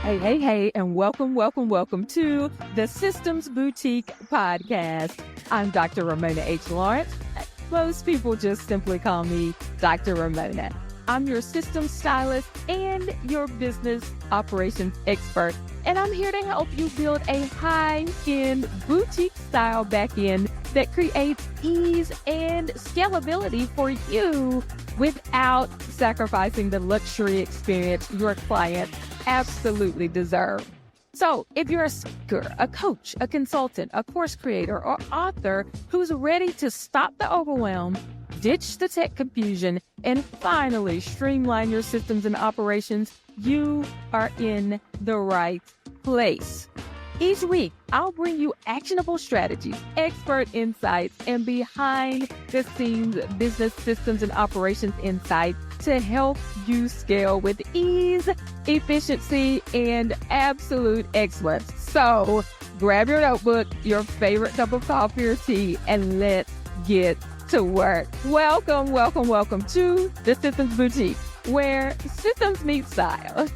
Hey, and welcome to the Systems Boutique podcast. I'm Dr. Raymona H. Lawrence. Most people just simply call me Dr. Raymona. I'm your systems stylist and your business operations expert, and I'm here to help you build a high-end boutique style back-end that creates ease and scalability for you without sacrificing the luxury experience your clients absolutely deserve. So if you're a speaker, a coach, a consultant, a course creator, or author who's ready to stop the overwhelm, ditch the tech confusion, and finally streamline your systems and operations, you are in the right place. Each week, I'll bring you actionable strategies, expert insights, and behind-the-scenes business systems and operations insights to help you scale with ease, efficiency, and absolute excellence. So grab your notebook, your favorite cup of coffee or tea, and let's get to work. Welcome to the Systems Boutique, where systems meet style.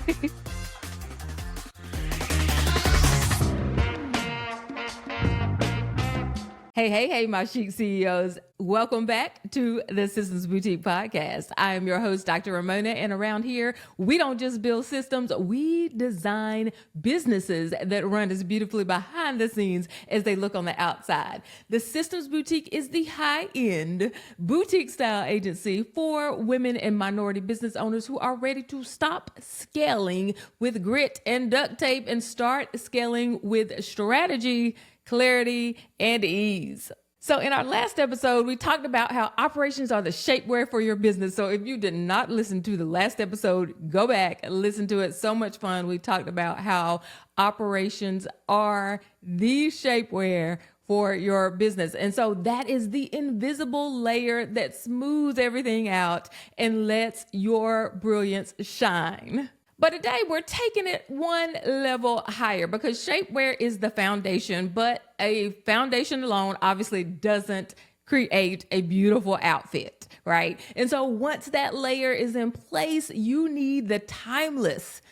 Hey, my Chic CEOs. Welcome back to the Systems Boutique podcast. I am your host, Dr. Raymona, and around here, we don't just build systems, we design businesses that run as beautifully behind the scenes as they look on the outside. The Systems Boutique is the high-end boutique-style agency for women and minority business owners who are ready to stop scaling with grit and duct tape and start scaling with strategy, clarity, and ease. So in our last episode, we talked about how operations are the shapewear for your business. So if you did not listen to the last episode, go back and listen to it. So much fun. We talked about how operations are the shapewear for your business. And so that is the invisible layer that smooths everything out and lets your brilliance shine. But today we're taking it one level higher because shapewear is the foundation, but a foundation alone obviously doesn't create a beautiful outfit, right? And so once that layer is in place, you need the timeless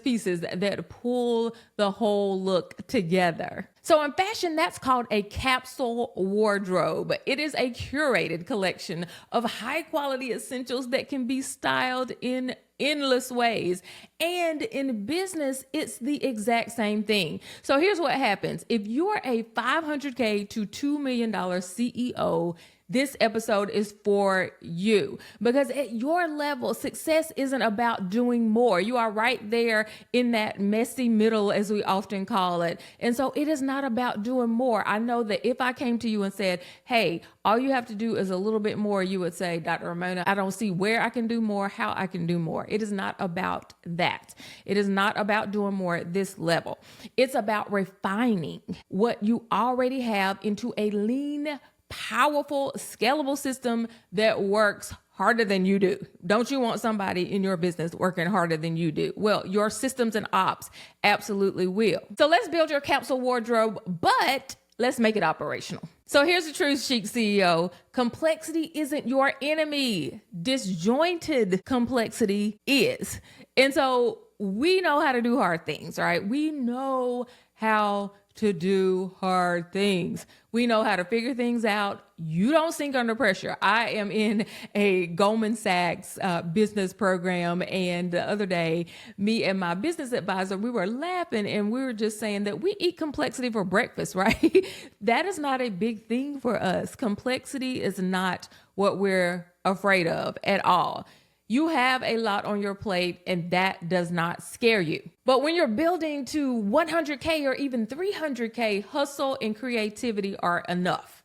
pieces that pull the whole look together. So in fashion, that's called a capsule wardrobe. It is a curated collection of high quality essentials that can be styled in endless ways. And in business, it's the exact same thing. So here's what happens. If you're a $500K to $2 million CEO, this episode is for you because at your level, success isn't about doing more. You are right there in that messy middle, as we often call it. And so it is not about doing more. I know that if I came to you and said, hey, all you have to do is a little bit more, you would say, Dr. Raymona, I don't see where I can do more, how I can do more. It is not about that. It is not about doing more at this level. It's about refining what you already have into a lean, powerful, scalable system that works harder than you do. Don't you want somebody in your business working harder than you do? Well, your systems and ops absolutely will. So let's build your capsule wardrobe, but let's make it operational. So here's the truth, Chic CEO. Complexity isn't your enemy. Disjointed complexity is. And so we know how to do hard things, right? We know how to do hard things. We know how to figure things out. You don't sink under pressure. I am in a Goldman Sachs business program, and the other day, me and my business advisor, we were laughing and we were just saying that we eat complexity for breakfast, right? That is not a big thing for us. Complexity is not what we're afraid of at all. You have a lot on your plate and that does not scare you. But when you're building to 100K or even 300K, hustle and creativity are enough.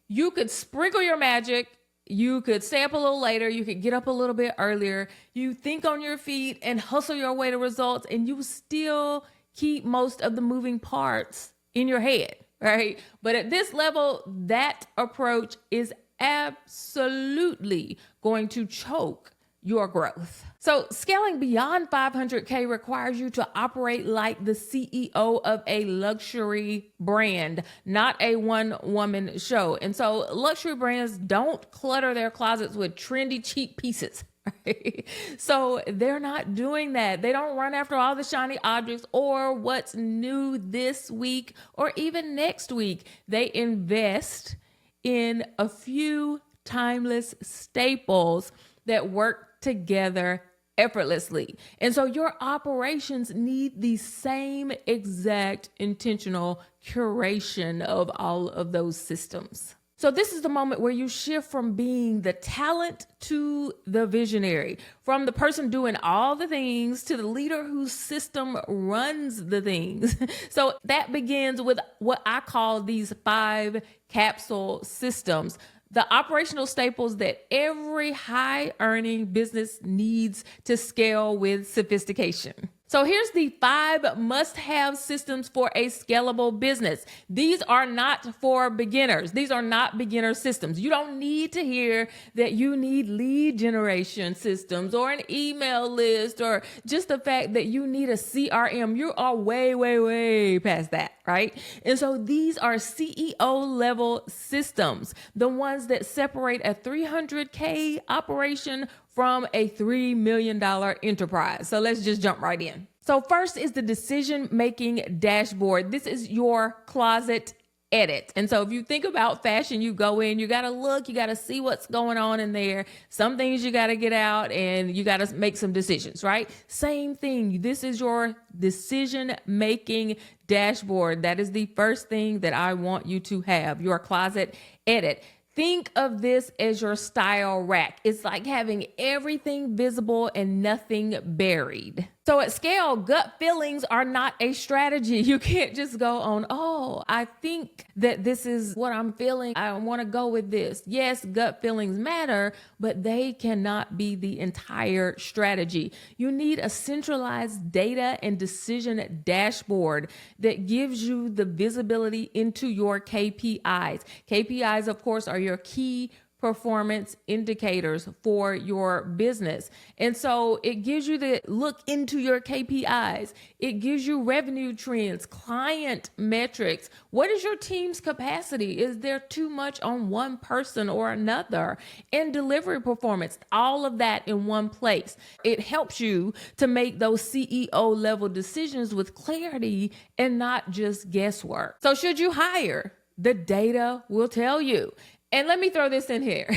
You could sprinkle your magic. You could stay up a little later. You could get up a little bit earlier. You think on your feet and hustle your way to results, and you still keep most of the moving parts in your head, right? But at this level, that approach is absolutely going to choke your growth. So scaling beyond 500K requires you to operate like the CEO of a luxury brand, not a one-woman show. And so luxury brands don't clutter their closets with trendy, cheap pieces, right? So they're not doing that. They don't run after all the shiny objects or what's new this week or even next week. They invest in a few timeless staples that work together effortlessly. And so your operations need the same exact intentional curation of all of those systems. So this is the moment where you shift from being the talent to the visionary, from the person doing all the things to the leader whose system runs the things. So that begins with what I call these 5 capsule systems, the operational staples that every high earning business needs to scale with sophistication. So here's the 5 must-have systems for a scalable business. These are not for beginners. These are not beginner systems. You don't need to hear that you need lead generation systems or an email list or just the fact that you need a CRM. You are way, way, way past that, right? And so these are CEO level systems, the ones that separate a $300K operation from a $3 million enterprise. So let's just jump right in. So first is the decision-making dashboard. This is your closet edit. And so if you think about fashion, you go in, you got to look, you got to see what's going on in there. Some things you got to get out and you got to make some decisions, right? Same thing. This is your decision-making dashboard. That is the first thing that I want you to have, your closet edit. Think of this as your style rack. It's like having everything visible and nothing buried. So at scale, gut feelings are not a strategy. You can't just go on, oh, I think that this is what I'm feeling. I want to go with this. Yes, gut feelings matter, but they cannot be the entire strategy. You need a centralized data and decision dashboard that gives you the visibility into your KPIs. KPIs, of course, are your key performance indicators for your business. And so it gives you the look into your KPIs. It gives you revenue trends, client metrics. What is your team's capacity? Is there too much on one person or another? And delivery performance, all of that in one place. It helps you to make those CEO level decisions with clarity and not just guesswork. So should you hire? The data will tell you. And let me throw this in here.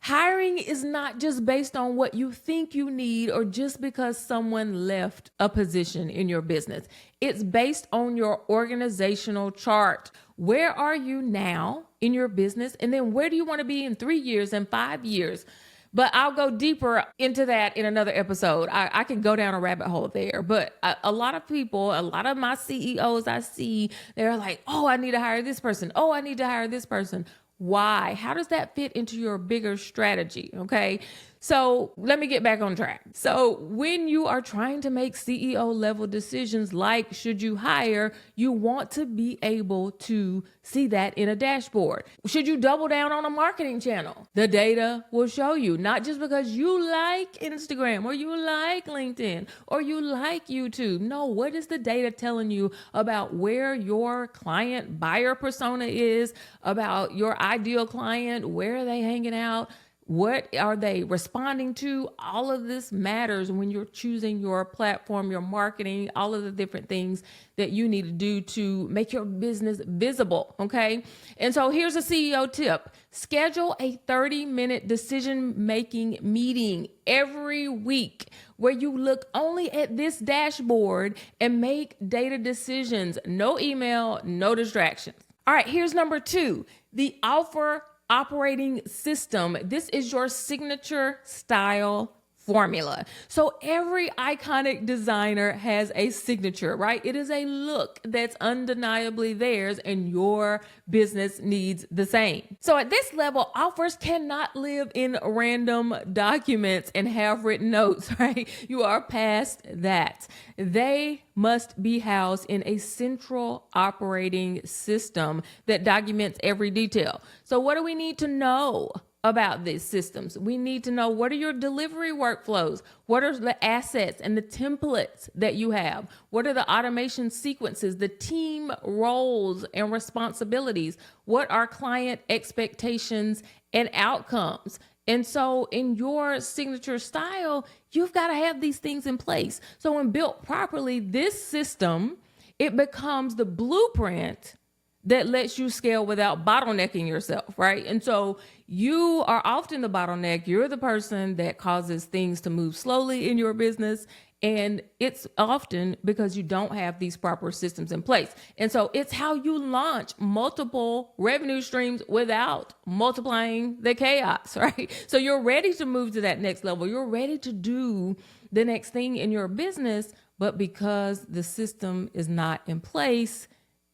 Hiring is not just based on what you think you need or just because someone left a position in your business. It's based on your organizational chart. Where are you now in your business? And then where do you want to be in 3 years and 5 years? But I'll go deeper into that in another episode. I can go down a rabbit hole there. But a lot of people, a lot of my CEOs I see, they're like, oh, I need to hire this person. Oh, I need to hire this person. Why? How does that fit into your bigger strategy? Okay. So let me get back on track. So when you are trying to make CEO level decisions, like should you hire, you want to be able to see that in a dashboard. Should you double down on a marketing channel? The data will show you, not just because you like Instagram or you like LinkedIn or you like YouTube. No, what is the data telling you about where your client buyer persona is, about your ideal client, where are they hanging out? What are they responding to? All of this matters when you're choosing your platform, your marketing, all of the different things that you need to do to make your business visible, okay? And so here's a CEO tip. Schedule a 30-minute decision-making meeting every week where you look only at this dashboard and make data decisions. No email, no distractions. All right, here's number 2, the offer operating system. This is your signature style formula. So every iconic designer has a signature, right? It is a look that's undeniably theirs, and your business needs the same. So at this level, offers cannot live in random documents and handwritten notes, right? You are past that. They must be housed in a central operating system that documents every detail. So what do we need to know about these systems? We need to know, what are your delivery workflows? What are the assets and the templates that you have? What are the automation sequences, the team roles and responsibilities? What are client expectations and outcomes? And so in your signature style, you've got to have these things in place. So when built properly, this system, it becomes the blueprint that lets you scale without bottlenecking yourself, right? And so you are often the bottleneck. You're the person that causes things to move slowly in your business. And it's often because you don't have these proper systems in place. And so it's how you launch multiple revenue streams without multiplying the chaos, right? So you're ready to move to that next level. You're ready to do the next thing in your business, but because the system is not in place,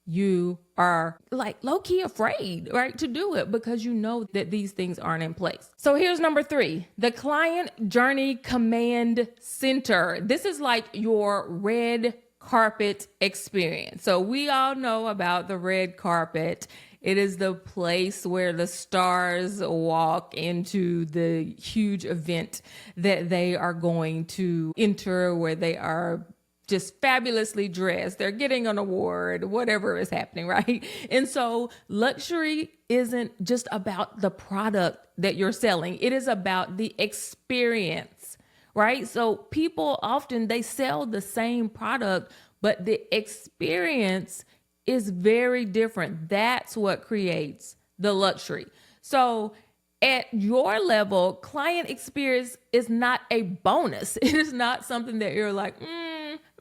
you are like low-key afraid, right, to do it because you know that these things aren't in place. So here's number 3, the client journey command center. This is like your red carpet experience. So we all know about the red carpet. It is the place where the stars walk into the huge event that they are going to enter, where they are just fabulously dressed. They're getting an award, whatever is happening, right? And so luxury isn't just about the product that you're selling. It is about the experience, right? So people often, they sell the same product, but the experience is very different. That's what creates the luxury. So at your level, client experience is not a bonus. It is not something that you're like,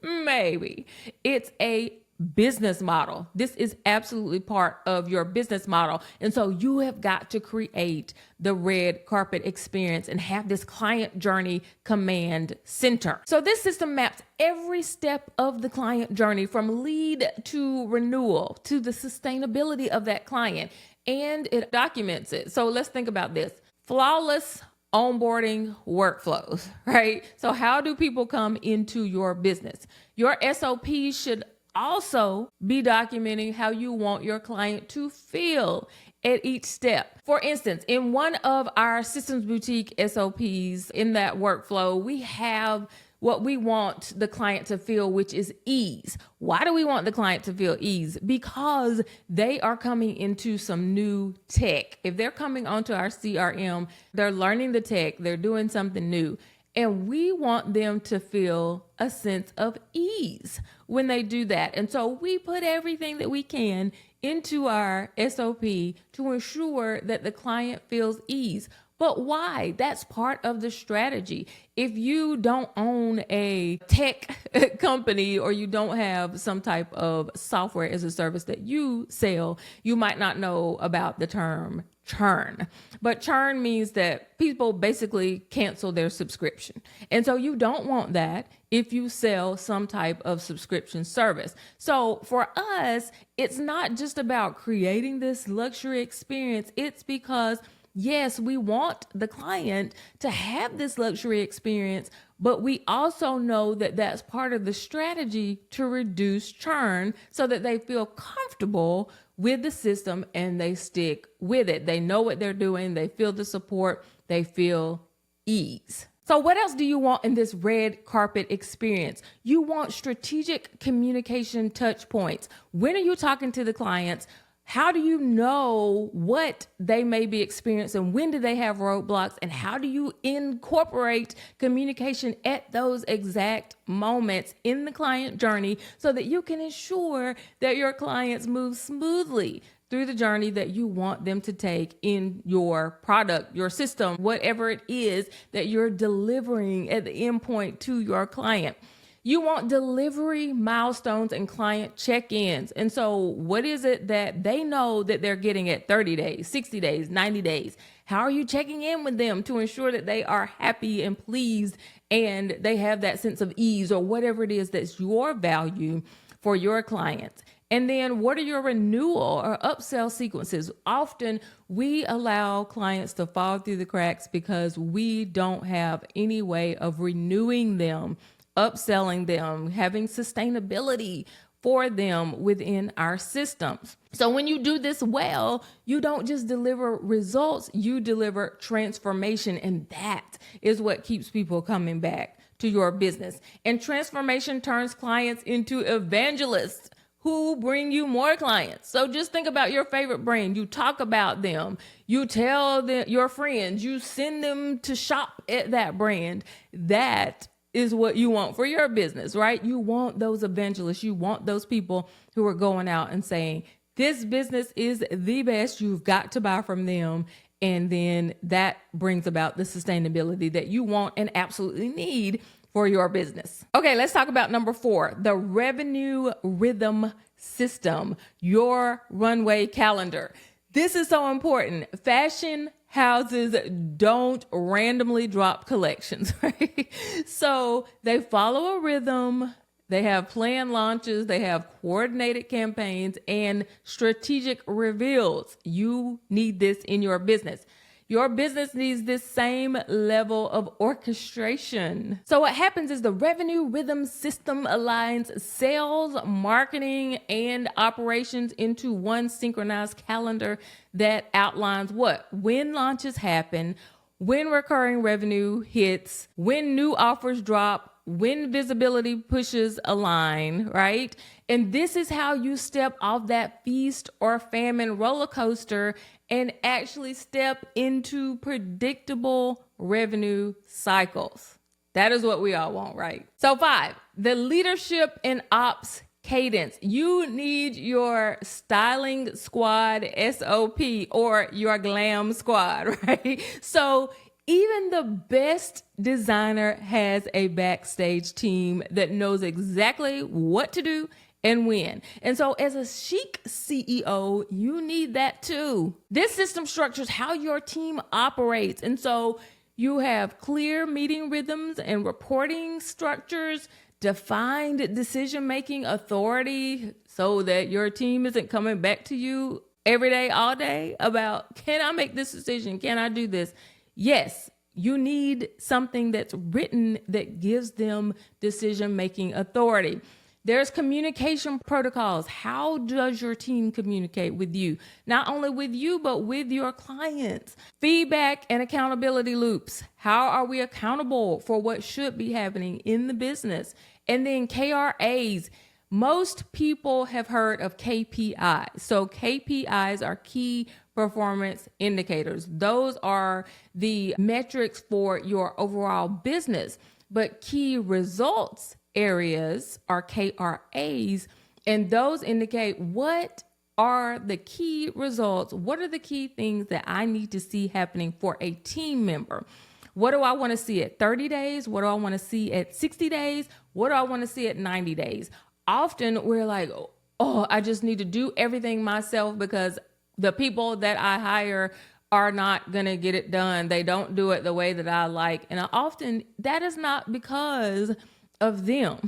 maybe. It's a business model. This is absolutely part of your business model. And so you have got to create the red carpet experience and have this client journey command center. So this system maps every step of the client journey from lead to renewal to the sustainability of that client, and it documents it. So let's think about this. Flawless onboarding workflows, right? So how do people come into your business? Your SOPs should also be documenting how you want your client to feel at each step. For instance, in one of our Systems Boutique SOPs in that workflow, we have what we want the client to feel, which is ease. Why do we want the client to feel ease? Because they are coming into some new tech. If they're coming onto our CRM, they're learning the tech, they're doing something new. And we want them to feel a sense of ease when they do that. And so we put everything that we can into our SOP to ensure that the client feels ease. But why? That's part of the strategy. If you don't own a tech company or you don't have some type of software as a service that you sell, you might not know about the term churn. But churn means that people basically cancel their subscription. And so you don't want that if you sell some type of subscription service. So for us, it's not just about creating this luxury experience. It's because yes, we want the client to have this luxury experience, but we also know that that's part of the strategy to reduce churn so that they feel comfortable with the system and they stick with it. They know what they're doing. They feel the support. They feel ease. So what else do you want in this red carpet experience? You want strategic communication touch points. When are you talking to the clients? How do you know what they may be experiencing? When do they have roadblocks? And how do you incorporate communication at those exact moments in the client journey so that you can ensure that your clients move smoothly through the journey that you want them to take in your product, your system, whatever it is that you're delivering at the end point to your client? You want delivery milestones and client check-ins. And so what is it that they know that they're getting at 30 days, 60 days, 90 days? How are you checking in with them to ensure that they are happy and pleased and they have that sense of ease or whatever it is that's your value for your clients? And then what are your renewal or upsell sequences? Often we allow clients to fall through the cracks because we don't have any way of renewing them, upselling them, having sustainability for them within our systems. So when you do this well, you don't just deliver results, you deliver transformation. And that is what keeps people coming back to your business. And transformation turns clients into evangelists who bring you more clients. So just think about your favorite brand. You talk about them. You tell your friends. You send them to shop at that brand. That is what you want for your business, right? You want those evangelists. You want those people who are going out and saying, this business is the best. You've got to buy from them. And then that brings about the sustainability that you want and absolutely need for your business. Okay, let's talk about number 4, the revenue rhythm system, your runway calendar. This is so important. Fashion houses don't randomly drop collections, right? So they follow a rhythm. They have planned launches, they have coordinated campaigns and strategic reveals. You need this in your business. Your business needs this same level of orchestration. So what happens is the revenue rhythm system aligns sales, marketing, and operations into one synchronized calendar that outlines what? When launches happen, when recurring revenue hits, when new offers drop, when visibility pushes align, right? And this is how you step off that feast or famine roller coaster and actually step into predictable revenue cycles. That is what we all want, right? So 5, the leadership and ops cadence. You need your styling squad SOP or your glam squad, right? So even the best designer has a backstage team that knows exactly what to do and when. And so as a chic CEO, you need that too. This system structures how your team operates. And so you have clear meeting rhythms and reporting structures, defined decision-making authority so that your team isn't coming back to you every day, all day about, can I make this decision? Can I do this? Yes, you need something that's written that gives them decision-making authority. There's communication protocols. How does your team communicate with you? Not only with you, but with your clients. Feedback and accountability loops. How are we accountable for what should be happening in the business? And then KRAs. Most people have heard of KPIs. So KPIs are key performance indicators. Those are the metrics for your overall business. But key results areas are KRAs, and those indicate what are the key results. What are the key things that I need to see happening for a team member? What do I want to see at 30 days? What do I want to see at 60 days? What do I want to see at 90 days? Often we're like, oh, I just need to do everything myself because the people that I hire are not going to get it done. They don't do it the way that I like. And often that is not because of them.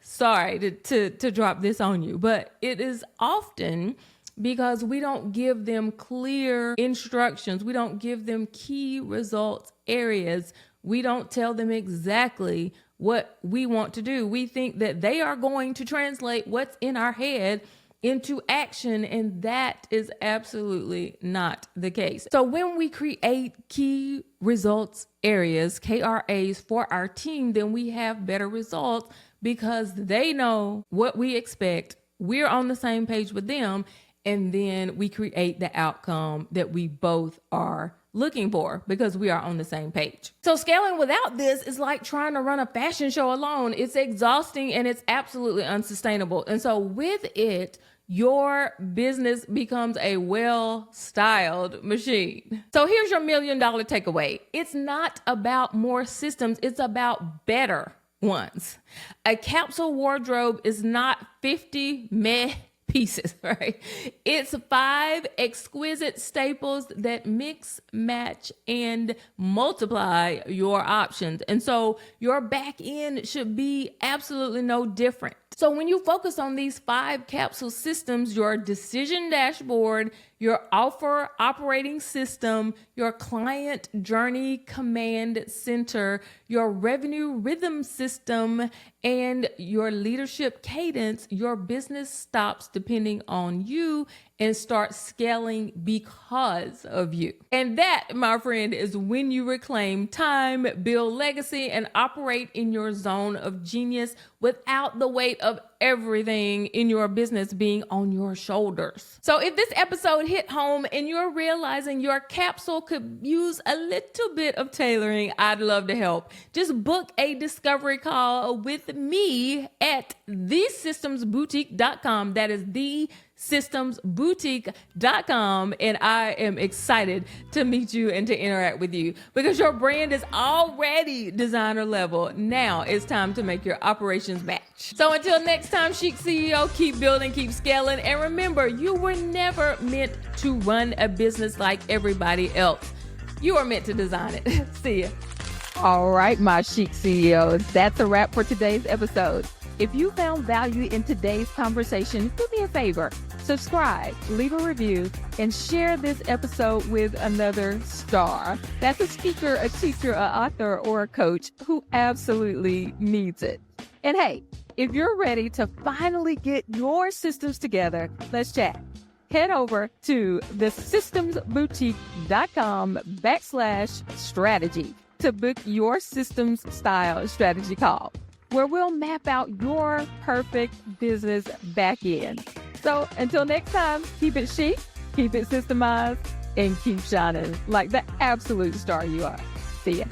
Sorry to drop this on you, but it is often because we don't give them clear instructions. We don't give them key results areas. We don't tell them exactly what we want to do. We think that they are going to translate what's in our head into action, and that is absolutely not the case. So when we create key results areas, KRAs for our team, then we have better results because they know what we expect. We're on the same page with them, and then we create the outcome that we both are looking for because we are on the same page. So scaling without this is like trying to run a fashion show alone. It's exhausting and it's absolutely unsustainable. And so with it, your business becomes a well-styled machine. So here's your $1 million takeaway. It's not about more systems. It's about better ones. A capsule wardrobe is not 50 meh pieces, right? It's 5 exquisite staples that mix, match, and multiply your options. And so your back end should be absolutely no different. So when you focus on these 5 capsule systems, your decision dashboard, your offer operating system, your client journey command center, your revenue rhythm system, and your leadership cadence, your business stops depending on you and start scaling because of you. And that, my friend, is when you reclaim time, build legacy, and operate in your zone of genius without the weight of everything in your business being on your shoulders. So if this episode hit home and you're realizing your capsule could use a little bit of tailoring, I'd love to help. Just book a discovery call with me at thesystemsboutique.com. That is thesystemsboutique.com. And I am excited to meet you and to interact with you because your brand is already designer level. Now it's time to make your operations match. So until next time, Chic CEO, keep building, keep scaling. And remember, you were never meant to run a business like everybody else. You are meant to design it. See ya. All right, my Chic CEOs, that's a wrap for today's episode. If you found value in today's conversation, do me a favor, subscribe, leave a review, and share this episode with another star. That's a speaker, a teacher, an author, or a coach who absolutely needs it. And hey, if you're ready to finally get your systems together, let's chat. Head over to thesystemsboutique.com/strategy to book your systems style strategy call, where we'll map out your perfect business back end. So until next time, keep it chic, keep it systemized, and keep shining like the absolute star you are. See ya.